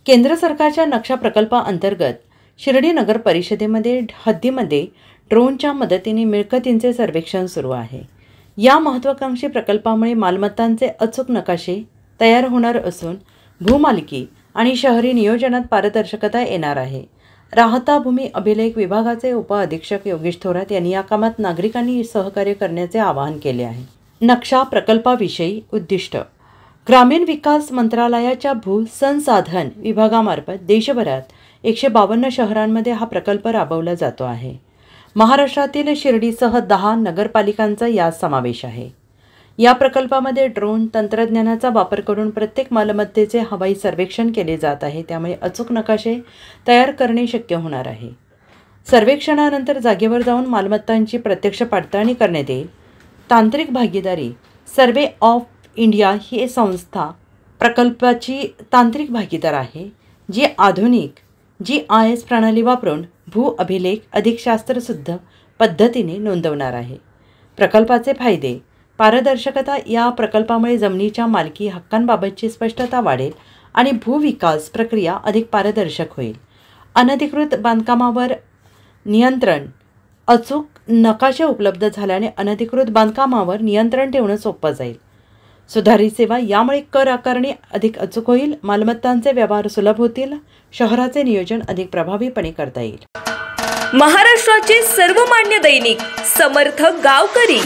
केंद्र सरकारच्या नक्षा प्रकल्पाअंतर्गत शिर्डी नगर परिषदेमध्ये हद्दीमध्ये ड्रोनच्या मदतीने मिळकतींचे सर्वेक्षण सुरू आहे। या महत्त्वाकांक्षी प्रकल्पामुळे मालमत्तांचे अचूक नकाशे तयार होणार असून भूमालकी आणि शहरी नियोजनात पारदर्शकता येणार आहे। राहता भूमी अभिलेख विभागाचे उपअधीक्षक योगेश थोरात यांनी या कामात नागरिकांनी सहकार्य करण्याचे आवाहन केले आहे। नक्षा प्रकल्पाविषयी उद्दिष्ट ग्रामीण विकास मंत्रालयाच्या भूसंसाधन विभागामार्फत देशभरात 152 शहरांमध्ये हा प्रकल्प राबवला जातो आहे। महाराष्ट्रातील शिर्डीसह 10 नगरपालिकांचा यात समावेश आहे। या प्रकल्पामध्ये ड्रोन तंत्रज्ञानाचा वापर करून प्रत्येक मालमत्तेचे हवाई सर्वेक्षण केले जात आहे, त्यामुळे अचूक नकाशे तयार करणे शक्य होणार आहे। सर्वेक्षणानंतर जागेवर जाऊन मालमत्तांची प्रत्यक्ष पडताळणी करण्यात येईल। तांत्रिक भागीदारी सर्वे ऑफ इंडिया ही संस्था प्रकल्पाची तांत्रिक भागीदार आहे, जी आधुनिक GIS प्रणाली वापरून भू अभिलेख अधिक शास्त्रशुद्ध पद्धतीने नोंदवणार आहे। प्रकल्पाचे फायदे पारदर्शकता या प्रकल्पामुळे जमिनीच्या मालकी हक्कांबाबतची स्पष्टता वाढेल आणि भूविकास प्रक्रिया अधिक पारदर्शक होईल। अनधिकृत बांधकामावर नियंत्रण अचूक नकाशे उपलब्ध झाल्याने अनधिकृत बांधकामावर नियंत्रण ठेवणे सोपे जाईल। सुधारित सेवा यामुळे कर आकारणी अधिक अचूक होईल, मालमत्तांचे व्यवहार सुलभ होतील, शहराचे नियोजन अधिक प्रभावीपणे करता येईल। महाराष्ट्राचे सर्वमान्य दैनिक समर्थ गावकरी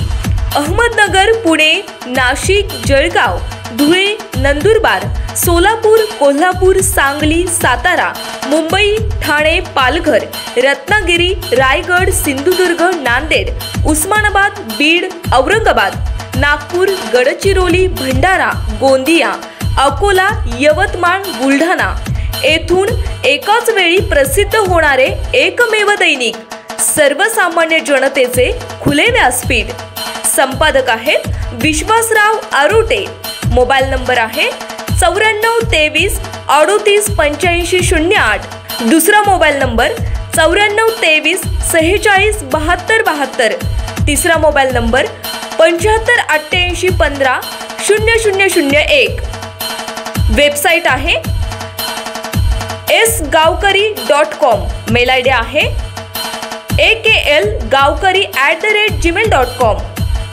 अहमदनगर, पुणे, नाशिक, जळगाव, धुळे, नंदुरबार, सोलापूर, कोल्हापूर, सांगली, सातारा, मुंबई, ठाणे, पालघर, रत्नागिरी, रायगड, सिंधुदुर्ग, नांदेड, उस्मानाबाद, बीड, औरंगाबाद, नागपूर, गडचिरोली, भंडारा, गोंदिया, अकोला, यवतमाळ, बुलढाणा येथून एकाच वेळी प्रसिद्ध होणारे एकमेव दैनिक, सर्वसामान्य जनतेचे खुले व्यासपीठ। संपादक आहेत विश्वासराव आरोटे। मोबाईल नंबर आहे 94 23 38 85 08। दुसरा मोबाईल नंबर 94 23 46 72 72। तिसरा मोबाईल नंबर 75 88 15 0001। वेबसाईट आहे sgavkari.com। मेल आयडी आहे aklgavkari@gmail.com।